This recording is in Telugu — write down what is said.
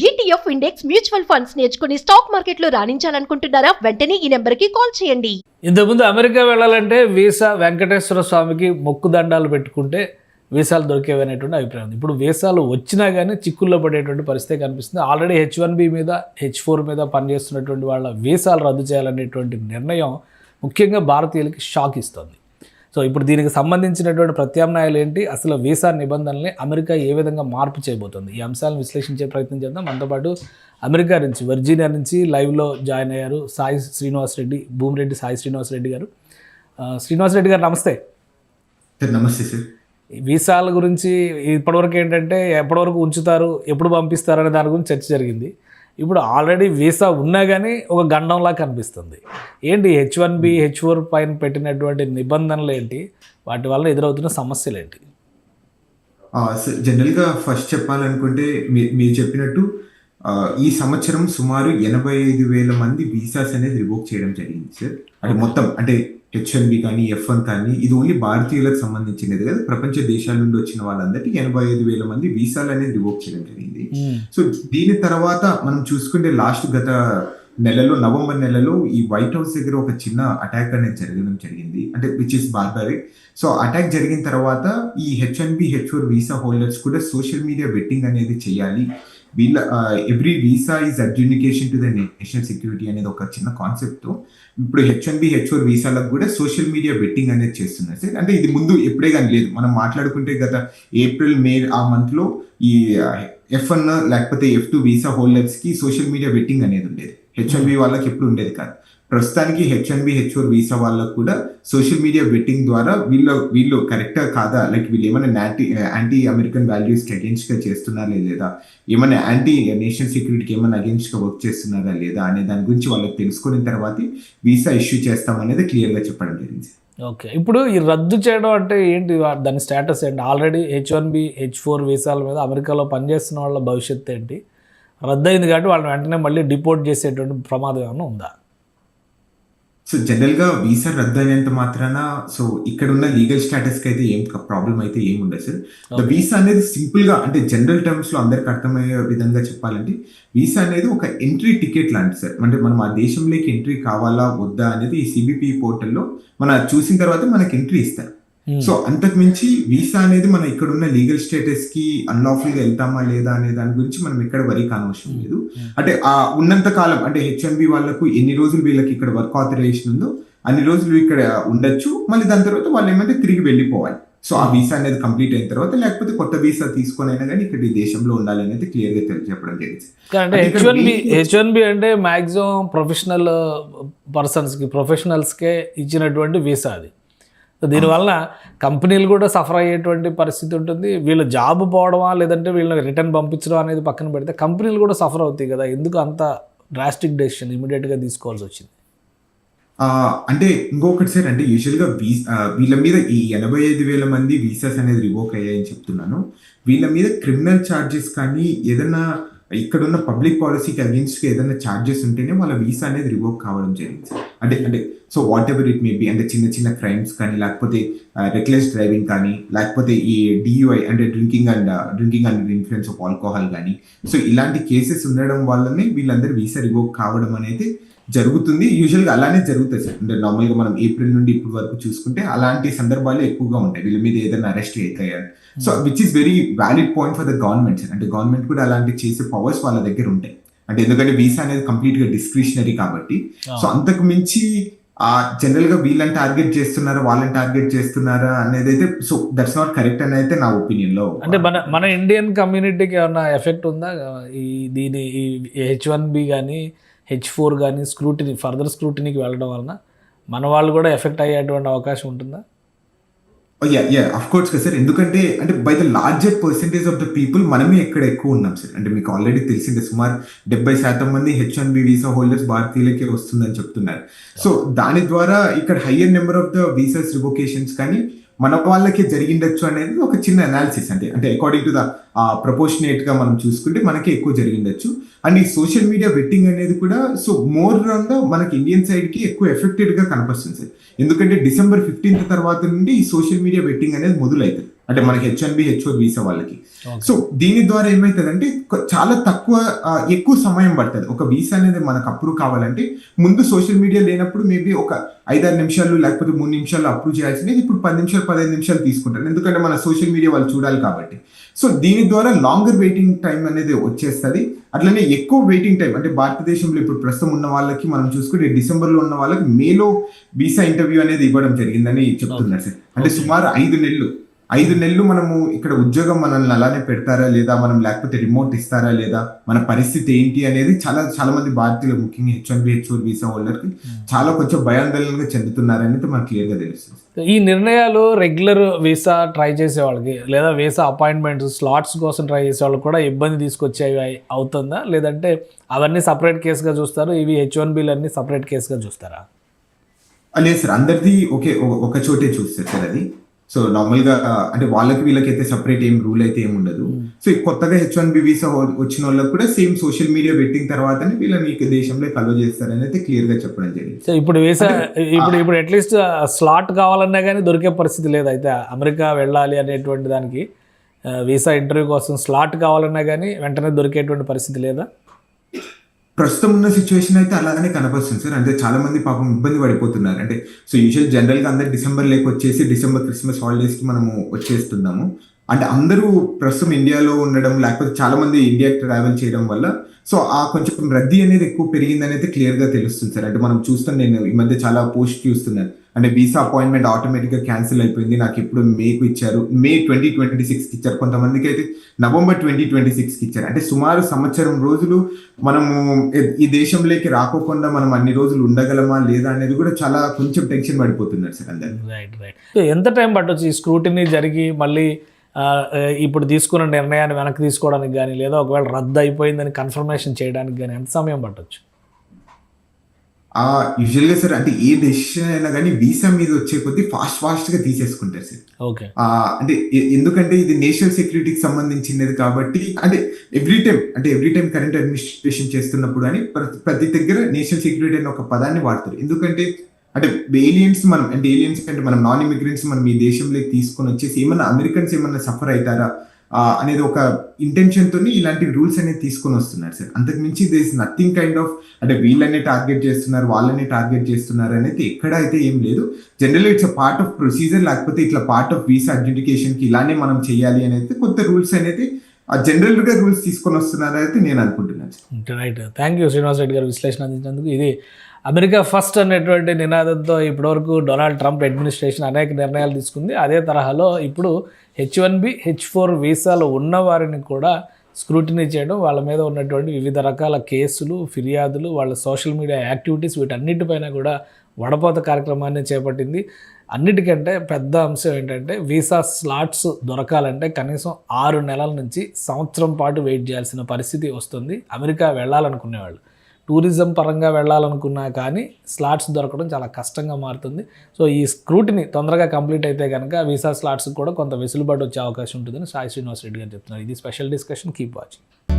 ఈటీఎఫ్ ఇండెక్స్ మ్యూచువల్ ఫండ్స్ నేర్చుకుని స్టాక్ మార్కెట్లో రాణించాలనుకుంటున్నారా? వెంటనే ఈ నెంబర్కి కాల్ చేయండి. ఇంతకుముందు అమెరికా వెళ్ళాలంటే వీసా వెంకటేశ్వర స్వామికి మొక్కు దండాలు పెట్టుకుంటే వీసాలు దొరికేవనేటువంటి అభిప్రాయం ఉంది. ఇప్పుడు వీసాలు వచ్చినా కానీ చిక్కుల్లో పడేటువంటి పరిస్థితి కనిపిస్తుంది. ఆల్రెడీ H1B మీద H4 మీద పనిచేస్తున్నటువంటి వాళ్ళ వీసాలు రద్దు చేయాలనేటువంటి నిర్ణయం ముఖ్యంగా భారతీయులకి షాక్ ఇస్తుంది. సో ఇప్పుడు దీనికి సంబంధించినటువంటి ప్రత్యామ్నాయాలు ఏంటి, అసలు వీసా నిబంధనల్ని అమెరికా ఏ విధంగా మార్పు చేయబోతుంది, ఈ అంశాలను విశ్లేషించే ప్రయత్నం చేద్దాం. మనతో పాటు అమెరికా నుంచి వర్జీనియా నుంచి లైవ్లో జాయిన్ అయ్యారు సాయి శ్రీనివాస్ రెడ్డి, భూమిరెడ్డి సాయి శ్రీనివాస్ రెడ్డి గారు. శ్రీనివాస్ రెడ్డి గారు నమస్తే. నమస్తే సార్. వీసాల గురించి ఇప్పటివరకు ఏంటంటే ఎప్పటివరకు ఉంచుతారు, ఎప్పుడు పంపిస్తారు అనే దాని గురించి చర్చ జరిగింది. ఇప్పుడు ఆల్రెడీ వీసా ఉన్నా కానీ ఒక గండంలా కనిపిస్తుంది. ఏంటి H1B H4 పైన పెట్టినటువంటి నిబంధనలు ఏంటి, వాటి వల్ల ఎదురవుతున్న సమస్యలు ఏంటి? జనరల్గా ఫస్ట్ చెప్పాలనుకుంటే మీరు చెప్పినట్టు ఈ సంవత్సరం సుమారు 85,000 మంది వీసాస్ అనేది రివోక్ చేయడం జరిగింది సార్. అంటే మొత్తం అంటే H1B కానీ F1 కానీ ఇది ఓన్లీ భారతీయులకు సంబంధించినది కదా, ప్రపంచ దేశాల నుండి వచ్చిన వాళ్ళందరికీ 85,000 మంది వీసాలు అనేది రివోక్ చేయడం జరిగింది. సో దీని తర్వాత మనం చూసుకుంటే గత నెలలో నవంబర్ నెలలో ఈ వైట్ హౌస్ దగ్గర ఒక చిన్న అటాక్ అనేది జరిగింది, అంటే which is barbaric. So attack జరిగిన తర్వాత ఈ H1B H4 వీసా హోల్డర్స్ కూడా సోషల్ మీడియా బెట్టింగ్ అనేది చేయాలి, వీళ్ళ every visa is adjudication to the national security అనేది ఒక చిన్న కాన్సెప్ట్తో ఇప్పుడు H1B H4 వీసాలకు కూడా సోషల్ మీడియా బెట్టింగ్ అనేది చేస్తున్నారు సార్. అంటే ఇది ముందు ఎప్పుడే కానీ లేదు, మనం మాట్లాడుకుంటే గత ఏప్రిల్ మే ఆ మంత్లో ఈ F1 లేకపోతే F2 వీసా హోల్డర్స్కి సోషల్ మీడియా బెట్టింగ్ అనేది ఉండేది, H1B వాళ్ళకి ఎప్పుడు ఉండేది కాదు. ప్రస్తుతానికి H1B H4 వీసా వాళ్ళకు కూడా సోషల్ మీడియా బెట్టింగ్ ద్వారా వీళ్ళు కరెక్టా కాదా, లైక్ వీళ్ళు ఏమైనా యాంటీ అమెరికన్ వాల్యూస్కి అగేన్స్ట్గా చేస్తున్నారా లేదా, ఏమైనా యాంటీ నేషనల్ సెక్యూరిటీకి ఏమైనా అగేన్స్ట్గా వర్క్ చేస్తున్నారా లేదా అనే దాని గురించి వాళ్ళకి తెలుసుకున్న తర్వాత వీసా ఇష్యూ చేస్తామనేది క్లియర్గా చెప్పడం జరిగింది. ఓకే, ఇప్పుడు ఈ రద్దు చేయడం అంటే ఏంటి, దాని స్టేటస్ ఏంటి? ఆల్రెడీ H1B H4 వీసాల మీద అమెరికాలో పనిచేస్తున్న వాళ్ళ భవిష్యత్తు ఏంటి? రద్దు అయింది కాబట్టి వాళ్ళని వెంటనే మళ్ళీ డిపోర్ట్ చేసేటువంటి ప్రమాదం ఏమైనా ఉందా? సో జనరల్గా వీసా రద్దు అయినంత మాత్రాన సో ఇక్కడ ఉన్న లీగల్ స్టేటస్కి అయితే ఏం ప్రాబ్లం అయితే ఏమి ఉండదు సార్. ద వీసా అనేది సింపుల్గా అంటే జనరల్ టర్మ్స్లో అందరికి అర్థమయ్యే విధంగా చెప్పాలంటే వీసా అనేది ఒక ఎంట్రీ టికెట్ లాంటి సార్. అంటే మనం ఆ దేశంలోకి ఎంట్రీ కావాలా వద్దా అనేది ఈ CBP పోర్టల్లో మనం చూసిన తర్వాత మనకి ఎంట్రీ ఇస్తారు. సో అంతకు మించి వీసా అనేది మనం ఇక్కడ ఉన్న లీగల్ స్టేటస్ కి అన్లాఫుల్ గా వెళ్తామా లేదా అనే దాని గురించి మనం ఎక్కడ వరి కానవసరం లేదు. అంటే ఆ ఉన్నంత కాలం అంటే H1B వాళ్ళకు ఎన్ని రోజులు వీళ్ళకి ఇక్కడ వర్క్ ఆథరైజేషన్ ఉందో అన్ని రోజులు ఇక్కడ ఉండొచ్చు, మళ్ళీ దాని తర్వాత వాళ్ళు ఏమంటే తిరిగి వెళ్ళిపోవాలి. సో ఆ వీసా అనేది కంప్లీట్ అయిన తర్వాత లేకపోతే కొత్త వీసా తీసుకొని అయినా కానీ ఇక్కడ ఈ దేశంలో ఉండాలి అనేది క్లియర్ గా తెలియజెప్పడం జరిగింది. H1B అంటే మాక్సిమం ప్రొఫెషనల్ పర్సన్స్కి ప్రొఫెషనల్స్కే ఇచ్చినటువంటి వీసా అది. దీనివల్ల కంపెనీలు కూడా సఫర్ అయ్యేటువంటి పరిస్థితి ఉంటుంది. వీళ్ళు జాబ్ పోవడమా లేదంటే వీళ్ళని రిటర్న్ పంపించడం అనేది పక్కన పెడితే కంపెనీలు కూడా సఫర్ అవుతాయి కదా. ఎందుకు అంత డ్రాస్టిక్ డెసిషన్ ఇమీడియట్గా తీసుకోవాల్సి వచ్చింది? అంటే ఇంకొకటి సార్, అంటే యూజువల్గా వీళ్ళ మీద ఈ 85,000 మంది వీసాస్ అనేది రివోక్ అయ్యాయని చెప్తున్నాను. వీళ్ళ మీద క్రిమినల్ ఛార్జెస్ కానీ ఏదైనా ఇక్కడ ఉన్న పబ్లిక్ పాలసీకి అగేన్స్ట్గా ఏదైనా ఛార్జెస్ ఉంటేనే వాళ్ళ వీసా అనేది రివోక్ కావడం జరిగింది. అంటే so what ever it may be, అంటే చిన్న చిన్న క్రైమ్స్ కానీ లేకపోతే రెక్లెస్ డ్రైవింగ్ కానీ లేకపోతే ఈ DUI అంటే drinking and influence of alcohol కానీ, సో ఇలాంటి కేసెస్ ఉండడం వల్లనే వీళ్ళందరూ వీసా రివోక్ కావడం అనేది జరుగుతుంది. యూజువల్గా అలానే జరుగుతుంది సార్. అంటే నార్మల్గా మనం ఏప్రిల్ నుండి ఇప్పటి వరకు చూసుకుంటే అలాంటి సందర్భాలు ఎక్కువగా ఉంటాయి వీళ్ళ మీద ఏదైనా అరెస్ట్ అవుతాయని. So which is very valid point for the government sir. అంటే గవర్నమెంట్ కూడా అలాంటి చేసే పవర్స్ వాళ్ళ దగ్గర ఉంటాయి. అంటే ఎందుకంటే వీసా అనేది కంప్లీట్ గా డిస్క్రిషనరీ కాబట్టి. సో అంతకు మించి జనరల్ గా వీళ్ళని టార్గెట్ చేస్తున్నారా వాళ్ళని టార్గెట్ చేస్తున్నారా అనేది అయితే సో దట్స్ నాట్ కరెక్ట్ అని అయితే నా ఒపీనియన్ లో. అంటే మన ఇండియన్ కమ్యూనిటీకి ఏమన్నా ఎఫెక్ట్ ఉందా దీని H1B కానీ H4 కానీ ఫర్దర్ స్క్రూటినీకి వెళ్ళడం వలన మన వాళ్ళు కూడా ఎఫెక్ట్ అయ్యేటువంటి అవకాశం ఉంటుందా? అఫ్ కోర్స్ కదా సార్. ఎందుకంటే అంటే by the larger percentage of the people మనమే ఎక్కడ ఎక్కువ ఉన్నాం సార్. అంటే మీకు ఆల్రెడీ తెలిసిందే సుమారు 70% మంది H1B వీసా హోల్డర్స్ భారతీయులకే వస్తుందని చెప్తున్నారు. సో దాని ద్వారా ఇక్కడ higher number of the visas revocations కానీ మన వాళ్ళకి జరిగిండొచ్చు అనేది ఒక చిన్న అనాలిసిస్. అంటే అకార్డింగ్ టు ద ప్రపోర్షనేట్ గా మనం చూసుకుంటే మనకి ఎక్కువ జరిగిండొచ్చు. అండ్ ఈ సోషల్ మీడియా బెట్టింగ్ అనేది కూడా సో మోర్ ఆన్ ద మనకి ఇండియన్ సైడ్ కి ఎక్కువ ఎఫెక్టెడ్ గా కనిపిస్తుంది సార్. ఎందుకంటే December 15th తర్వాత నుండి ఈ సోషల్ మీడియా బెట్టింగ్ అనేది మొదలవుతుంది. అంటే మనకి H1B H4 వీసా వాళ్ళకి. సో దీని ద్వారా ఏమవుతుందంటే చాలా ఎక్కువ సమయం పడుతుంది. ఒక వీసా అనేది మనకు అప్రూవ్ కావాలంటే ముందు సోషల్ మీడియా లేనప్పుడు మేబీ ఒక 5-6 నిమిషాలు లేకపోతే 3 నిమిషాలు అప్రూవ్ చేయాల్సింది ఇప్పుడు 10 నిమిషాలు 15 నిమిషాలు తీసుకుంటారు, ఎందుకంటే మన సోషల్ మీడియా వాళ్ళు చూడాలి కాబట్టి. సో దీని ద్వారా లాంగర్ వెయిటింగ్ టైం అనేది వచ్చేస్తుంది. అట్లనే ఎక్కువ వెయిటింగ్ టైం అంటే భారతదేశంలో ఇప్పుడు ప్రస్తుతం ఉన్న వాళ్ళకి మనం చూసుకుంటే డిసెంబర్లో ఉన్న వాళ్ళకి మేలో వీసా ఇంటర్వ్యూ అనేది ఇవ్వడం జరిగిందని చెప్తున్నారు సార్. అంటే సుమారు 5 నెలలు మనము ఇక్కడ ఉద్యోగం మనల్ని అలానే పెడతారా లేదా, మనం లేకపోతే రిమోట్ ఇస్తారా లేదా, మన పరిస్థితి ఏంటి అనేది చాలా మంది భారతీయులు ముఖ్యంగా H1B H4 వీసా హోల్డర్కి చాలా కొంచెం భయాందోళనగా చెందుతున్నారనేది మనకు క్లియర్గా తెలుస్తుంది. ఈ నిర్ణయాలు రెగ్యులర్ వీసా ట్రై చేసే వాళ్ళకి లేదా వీసా అపాయింట్మెంట్స్ స్లాట్స్ కోసం ట్రై చేసే వాళ్ళకి కూడా ఇబ్బంది తీసుకొచ్చేవి అవుతుందా, లేదంటే అవన్నీ సపరేట్ కేసుగా చూస్తారు, ఇవి H1Bలు అన్ని సపరేట్ కేసుగా చూస్తారా? లేదు సార్, అందరిది ఒక చోటే చూస్తారు సార్ అది. సో నార్మల్గా అంటే వాళ్ళకి వీళ్ళకైతే సపరేట్ ఏం రూల్ అయితే ఏమి ఉండదు. సో కొత్తగా H1B వీసా వచ్చిన వాళ్ళకి కూడా సేమ్ సోషల్ మీడియా పెట్టిన తర్వాతనే వీళ్ళని దేశంలో అలో చేస్తారని అయితే క్లియర్ గా చెప్పడం జరిగింది. సో ఇప్పుడు వీసా ఇప్పుడు అట్లీస్ట్ స్లాట్ కావాలన్నా కానీ దొరికే పరిస్థితి లేదు. అయితే అమెరికా వెళ్ళాలి అనేటువంటి దానికి వీసా ఇంటర్వ్యూ కోసం స్లాట్ కావాలన్నా కానీ వెంటనే దొరికేటువంటి పరిస్థితి లేదా? ప్రస్తుతం ఉన్న సిచ్యువేషన్ అయితే అలానే కనపడుతుంది సార్. అంటే చాలా మంది పాపం ఇబ్బంది పడిపోతున్నారు. అంటే సో యూజువల్ జనరల్గా అందరు డిసెంబర్ వచ్చేసి డిసెంబర్ క్రిస్మస్ హాలిడేస్కి మనము వచ్చేస్తున్నాము. అంటే అందరూ ప్రస్తుతం ఇండియాలో ఉండడం లేకపోతే చాలా మంది ఇండియా ట్రావెల్ చేయడం వల్ల సో ఆ కొంచెం రద్దీ అనేది ఎక్కువ పెరిగిందని అయితే క్లియర్గా తెలుస్తుంది సార్. అంటే మనం చూస్తాం, నేను ఈ మధ్య చాలా పోస్ట్ చూస్తున్నాను, అంటే వీసా అపాయింట్మెంట్ ఆటోమేటిక్గా క్యాన్సిల్ అయిపోయింది, నాకు ఇప్పుడు మేకు ఇచ్చారు, మే 2026కి ఇచ్చారు, కొంతమందికి అయితే నవంబర్ 2026కి ఇచ్చారు. అంటే సుమారు సంవత్సరం రోజులు మనము ఈ దేశంలోకి రాకోకుండా మనం అన్ని రోజులు ఉండగలమా లేదా అనేది కూడా చాలా కొంచెం టెన్షన్ పడిపోతున్నారు సార్ అందరు. రైట్. ఎంత టైం పట్టొచ్చు ఈ స్క్రూటినీ జరిగి మళ్ళీ ఇప్పుడు తీసుకున్న నిర్ణయాన్ని వెనక్కి తీసుకోవడానికి కానీ లేదా ఒకవేళ రద్దు అయిపోయిందని కన్ఫర్మేషన్ చేయడానికి కానీ ఎంత సమయం పట్టొచ్చు? యూజువల్గా సార్ అంటే ఏ డెసిషన్ అయినా కానీ వీసా మీద వచ్చే కొద్దీ ఫాస్ట్గా తీసేసుకుంటారు సార్. ఓకే. అంటే ఎందుకంటే ఇది నేషనల్ సెక్యూరిటీకి సంబంధించినది కాబట్టి అంటే ఎవ్రీ టైం కరెంట్ అడ్మినిస్ట్రేషన్ చేస్తున్నప్పుడు అని ప్రతి దగ్గర నేషనల్ సెక్యూరిటీ అనే ఒక పదాన్ని వాడతారు. ఎందుకంటే అంటే ఏలియన్స్ అంటే మనం నాన్ ఇమిగ్రెంట్స్ మనం ఈ దేశంలోకి తీసుకొని వచ్చేసి ఏమన్నా అమెరికన్స్ ఏమన్నా సఫర్ అవుతారా అనేది ఒక ఇంటెన్షన్ తోని ఇలాంటి రూల్స్ అనేది తీసుకొని వస్తున్నారు సార్. అంతకు మించి this is nothing kind of అంటే వీళ్ళనే టార్గెట్ చేస్తున్నారు వాళ్ళని టార్గెట్ చేస్తున్నారు అనేది ఎక్కడ అయితే ఏం లేదు. Generally it's part of procedure, లేకపోతే ఇట్లా పార్ట్ ఆఫ్ వీసా అడ్జుడికేషన్ కి ఇలానే మనం చేయాలి అనేది కొత్త రూల్స్ అనేది జనరల్ గా రూల్స్ తీసుకొని వస్తున్నారు అయితే నేను అనుకుంటున్నాను. Right. Thank you Srinivas Reddy గారు విశ్లేషణ అందించినందుకు. ఇది అమెరికా ఫస్ట్ అనేటువంటి నినాదంతో ఇప్పటివరకు డొనాల్డ్ ట్రంప్ అడ్మినిస్ట్రేషన్ అనేక నిర్ణయాలు తీసుకుంది. అదే తరహాలో ఇప్పుడు H1B H4 వీసాలు ఉన్నవారిని కూడా స్క్రూటినీ చేయడం, వాళ్ళ మీద ఉన్నటువంటి వివిధ రకాల కేసులు ఫిర్యాదులు వాళ్ళ సోషల్ మీడియా యాక్టివిటీస్ వీటన్నిటిపైన కూడా వడపోత కార్యక్రమాన్ని చేపట్టింది. అన్నిటికంటే పెద్ద అంశం ఏంటంటే వీసా స్లాట్స్ దొరకాలంటే కనీసం 6 నెలల నుంచి సంవత్సరం పాటు వెయిట్ చేయాల్సిన పరిస్థితి వస్తుంది అమెరికా వెళ్ళాలనుకునేవాళ్ళు. టూరిజం పరంగా వెళ్ళాలనుకున్నా కానీ స్లాట్స్ దొరకడం చాలా కష్టంగా మారుతుంది. సో ఈ స్క్రూటినీ తొందరగా కంప్లీట్ అయితే కనుక వీసా స్లాట్స్కి కూడా కొంత వెసులుబాటు వచ్చే అవకాశం ఉంటుందని సాయి శ్రీనివాస్ రెడ్డి గారు చెప్తున్నారు. ఇది స్పెషల్ డిస్కషన్. Keep watching.